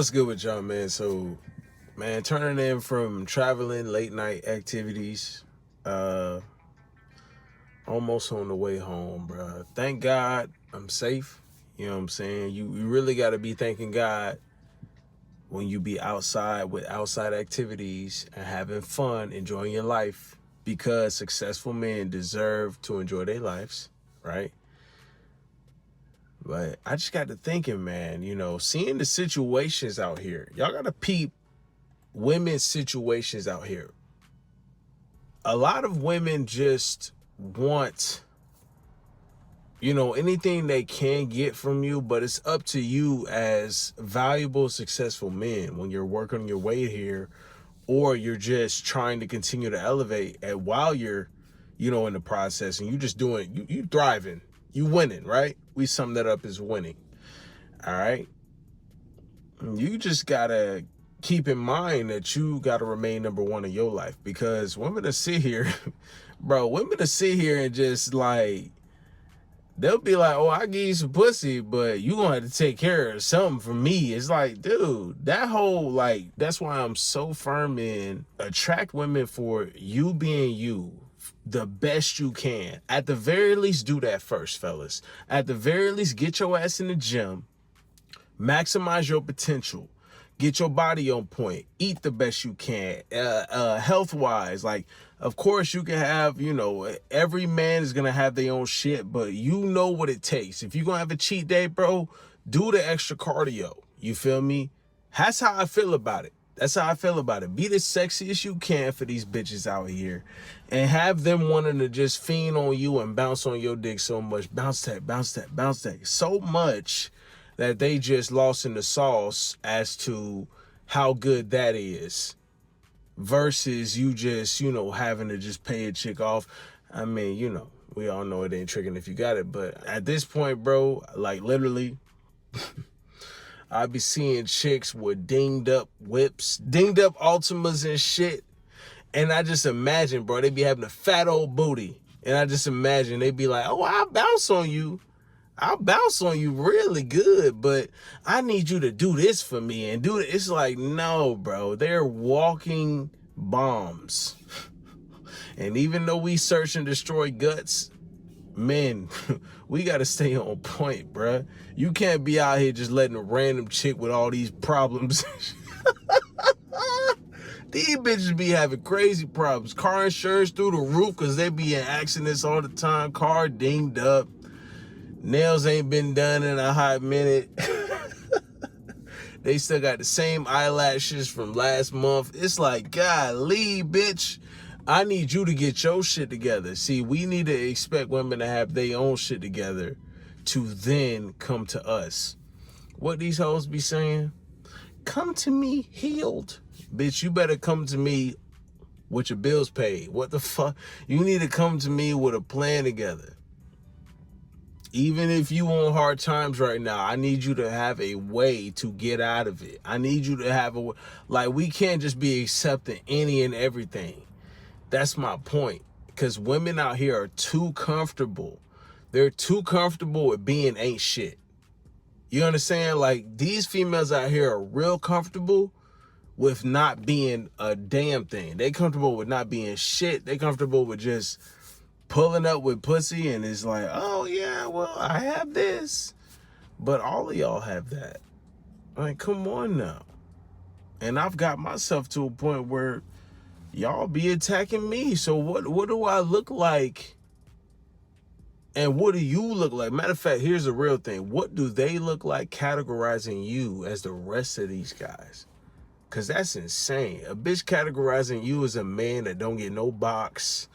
What's good with y'all, man? So, man, turning in from traveling, late night activities, almost on the way home, bro. Thank God I'm safe. You know what I'm saying? You really got to be thanking God when you be outside with outside activities and having fun, enjoying your life, because successful men deserve to enjoy their lives, right? But I just got to thinking, man, seeing the situations out here, y'all got to peep women's situations out here. A lot of women just want, anything they can get from you, but it's up to you as valuable, successful men when you're working your way here, or you're just trying to continue to elevate and while you're, in the process, and you just doing, you thriving, you winning, right? We sum that up as winning. All right. You just gotta keep in mind that you gotta remain number one in your life, because women to sit here, women to sit here and just like, they'll be like, oh, I give you some pussy, but you gonna have to take care of something for me. It's like, dude, that whole, that's why I'm so firm in attract women for you being you the best you can. At the very least, do that first, fellas. At the very least, get your ass in the gym, maximize your potential, get your body on point, eat the best you can, health-wise. Of course, you can have, every man is going to have their own shit, but you know what it takes. If you're going to have a cheat day, bro, do the extra cardio. You feel me? That's how I feel about it. That's how I feel about it. Be the sexiest you can for these bitches out here and have them wanting to just fiend on you and bounce on your dick so much. Bounce that, bounce that, bounce that. So much that they just lost in the sauce as to how good that is versus you just, having to just pay a chick off. I mean, we all know it ain't tricking if you got it. But at this point, bro, literally, I be seeing chicks with dinged up whips, dinged up Ultimas and shit. And I just imagine, bro, they be having a fat old booty. And I just imagine they be like, oh, I'll bounce on you really good, but I need you to do this for me and do it. It's like, no, bro, they're walking bombs. And even though we search and destroy guts, men, we got to stay on point, bruh. You can't be out here just letting a random chick with all these problems. These bitches be having crazy problems. Car insurance through the roof because they be in accidents all the time. Car dinged up. Nails ain't been done in a hot minute. They still got the same eyelashes from last month. It's like, golly, bitch. I need you to get your shit together. See, we need to expect women to have their own shit together to then come to us. What these hoes be saying? Come to me healed. Bitch, you better come to me with your bills paid. What the fuck? You need to come to me with a plan together. Even if you on hard times right now, I need you to have a way to get out of it. I need you to have a, we can't just be accepting any and everything. That's my point. Because women out here are too comfortable. They're too comfortable with being ain't shit. You understand? These females out here are real comfortable with not being a damn thing. They comfortable with not being shit. They comfortable with just pulling up with pussy, and it's like, oh yeah, well, I have this. But all of y'all have that. Come on now. And I've got myself to a point where y'all be attacking me. So what do I look like? And what do you look like? Matter of fact, here's the real thing. What do they look like categorizing you as the rest of these guys? Because that's insane. A bitch categorizing you as a man that don't get no box.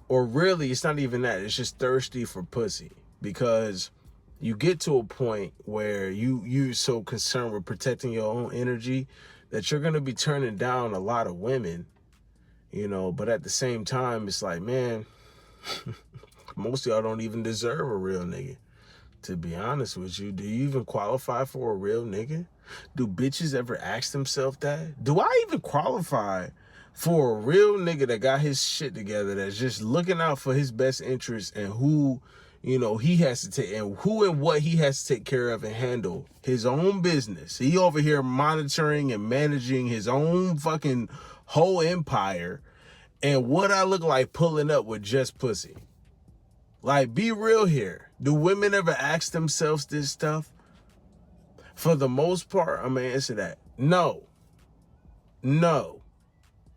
Or really, it's not even that. It's just thirsty for pussy. Because you get to a point where you're so concerned with protecting your own energy that you're going to be turning down a lot of women. But at the same time, it's like, man, most of y'all don't even deserve a real nigga. To be honest with you, do you even qualify for a real nigga? Do bitches ever ask themselves that? Do I even qualify for a real nigga that got his shit together, that's just looking out for his best interest and who, he has to take, and who and what he has to take care of and handle his own business. He over here monitoring and managing his own fucking whole empire. And what I look like pulling up with just pussy. Like, be real here. Do women ever ask themselves this stuff? For the most part, I'm going to answer that. No.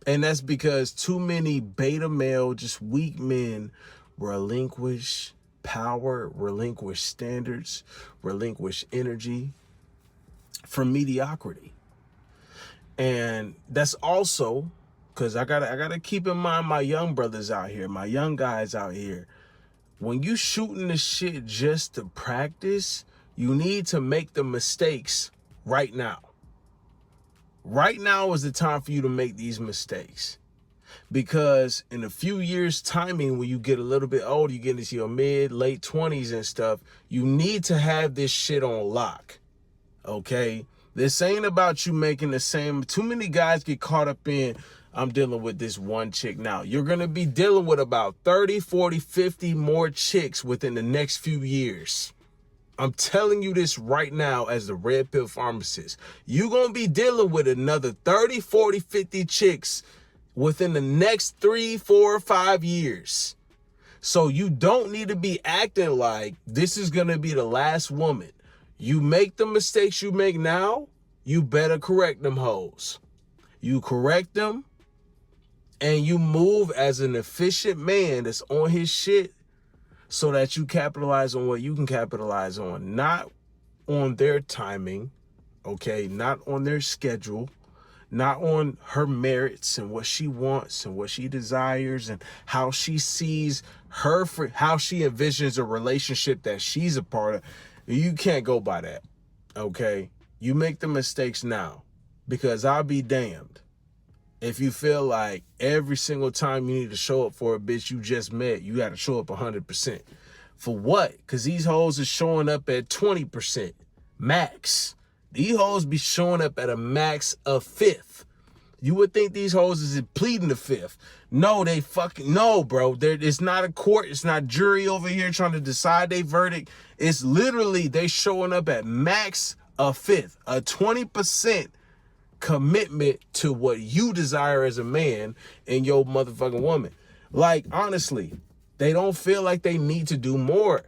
And that's because too many beta male, just weak men relinquish power, relinquish standards, relinquish energy for mediocrity. And that's also because I gotta keep in mind my young brothers out here, my young guys out here. When you shooting the shit just to practice, you need to make the mistakes right now. Right now is the time for you to make these mistakes. Because in a few years' timing, when you get a little bit older, you get into your mid, late 20s and stuff, you need to have this shit on lock. Okay? This ain't about you making the same. Too many guys get caught up in, I'm dealing with this one chick now. You're going to be dealing with about 30, 40, 50 more chicks within the next few years. I'm telling you this right now as the red pill pharmacist. You're going to be dealing with another 30, 40, 50 chicks within the next 3, 4, 5 years. So you don't need to be acting like this is going to be the last woman. You make the mistakes you make now, you better correct them hoes. You correct them and you move as an efficient man that's on his shit so that you capitalize on what you can capitalize on. Not on their timing, okay? Not on their schedule. Not on her merits and what she wants and what she desires and how she sees how she envisions a relationship that she's a part of. You can't go by that, okay? You make the mistakes now, because I'll be damned if you feel like every single time you need to show up for a bitch you just met, you got to show up 100%. For what? Because these hoes are showing up at 20% max. These hoes be showing up at a max of 5th. You would think these hoes is pleading the 5th. No, no, bro. It's not a court. It's not jury over here trying to decide their verdict. It's literally they showing up at max of 5th. A 20% commitment to what you desire as a man and your motherfucking woman. Like, honestly, they don't feel like they need to do more.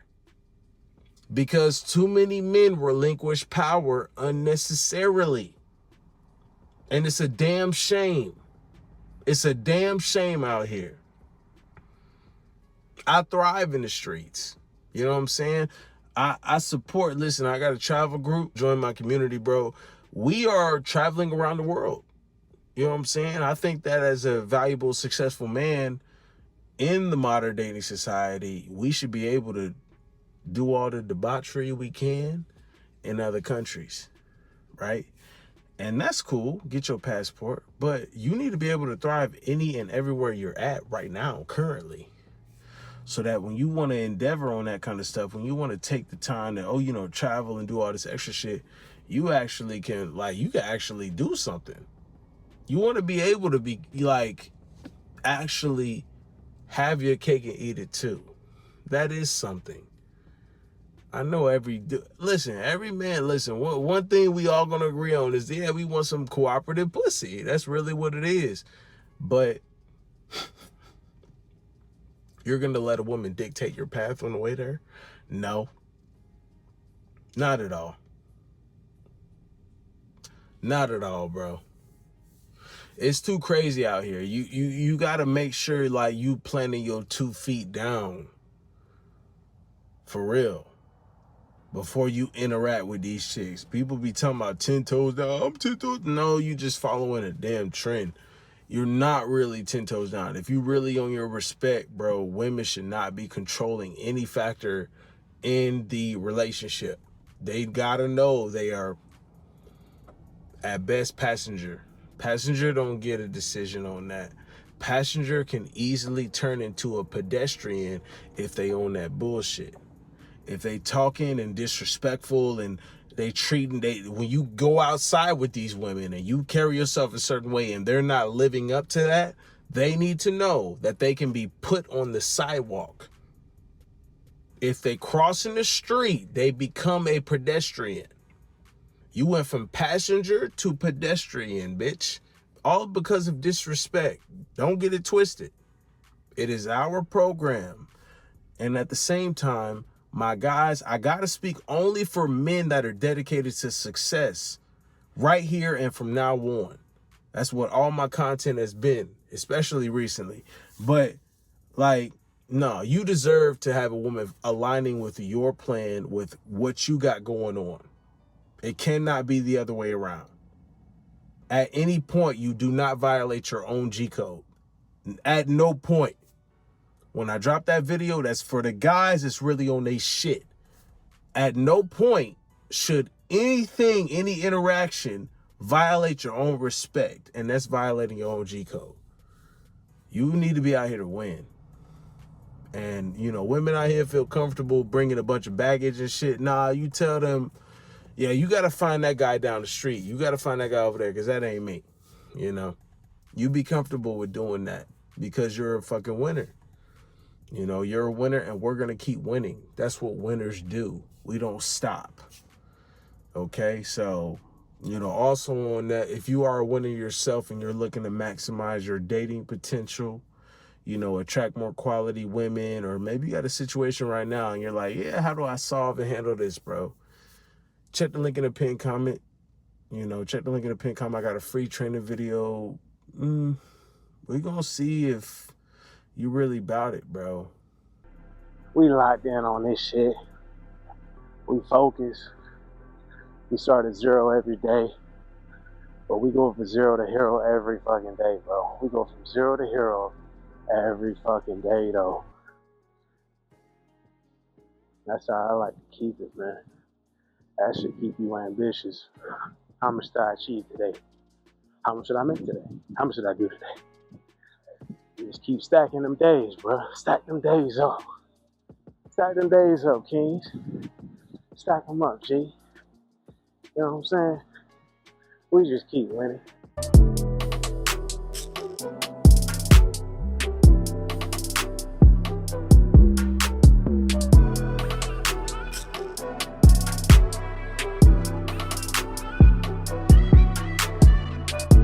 Because too many men relinquish power unnecessarily. And it's a damn shame. It's a damn shame out here. I thrive in the streets. You know what I'm saying? I support, listen, I got a travel group, join my community, bro. We are traveling around the world. You know what I'm saying? I think that as a valuable, successful man in the modern dating society, we should be able to do all the debauchery we can in other countries, right? And that's cool. Get your passport. But you need to be able to thrive any and everywhere you're at right now, currently. So that when you want to endeavor on that kind of stuff, when you want to take the time to, travel and do all this extra shit, you actually can, you can actually do something. You want to be able to be, actually have your cake and eat it too. That is something. I know every man, one thing we all gonna agree on is, we want some cooperative pussy. That's really what it is. But you're gonna let a woman dictate your path on the way there? No. Not at all. Not at all, bro. It's too crazy out here. You gotta make sure you planting your 2 feet down. For real. Before you interact with these chicks. People be talking about 10 toes down. I'm 10 toes. No, you just following a damn trend. You're not really 10 toes down. If you really on your respect, bro, women should not be controlling any factor in the relationship. They gotta know they are at best passenger. Passenger don't get a decision on that. Passenger can easily turn into a pedestrian if they own that bullshit. If they talking and disrespectful and when you go outside with these women and you carry yourself a certain way and they're not living up to that, they need to know that they can be put on the sidewalk. If they cross in the street, they become a pedestrian. You went from passenger to pedestrian, bitch. All because of disrespect. Don't get it twisted. It is our program. And at the same time, my guys, I gotta speak only for men that are dedicated to success right here and from now on. That's what all my content has been, especially recently. But like, no, you deserve to have a woman aligning with your plan, with what you got going on. It cannot be the other way around. At any point, you do not violate your own G code. At no point. When I drop that video, that's for the guys that's really on their shit. At no point should anything, any interaction violate your own respect. And that's violating your own G code. You need to be out here to win. And, you know, women out here feel comfortable bringing a bunch of baggage and shit. Nah, you tell them, yeah, you got to find that guy down the street. You got to find that guy over there because that ain't me. You know, you be comfortable with doing that because you're a fucking winner. You know, you're a winner and we're going to keep winning. That's what winners do. We don't stop. Okay, so, you know, also on that, if you are a winner yourself and you're looking to maximize your dating potential, you know, attract more quality women, or maybe you got a situation right now and you're like, yeah, how do I solve and handle this, bro? Check the link in the pinned comment. You know, check the link in the pinned comment. I got a free training video. We're going to see if you really about it, bro. We locked in on this shit. We focus. We start at zero every day. But we go from zero to hero every fucking day, bro. We go from zero to hero every fucking day, though. That's how I like to keep it, man. That should keep you ambitious. How much did I achieve today? How much did I make today? How much did I do today? You just keep stacking them days, bro. Stack them days up. Stack them days up, kings. Stack them up, G. You know what I'm saying? We just keep winning.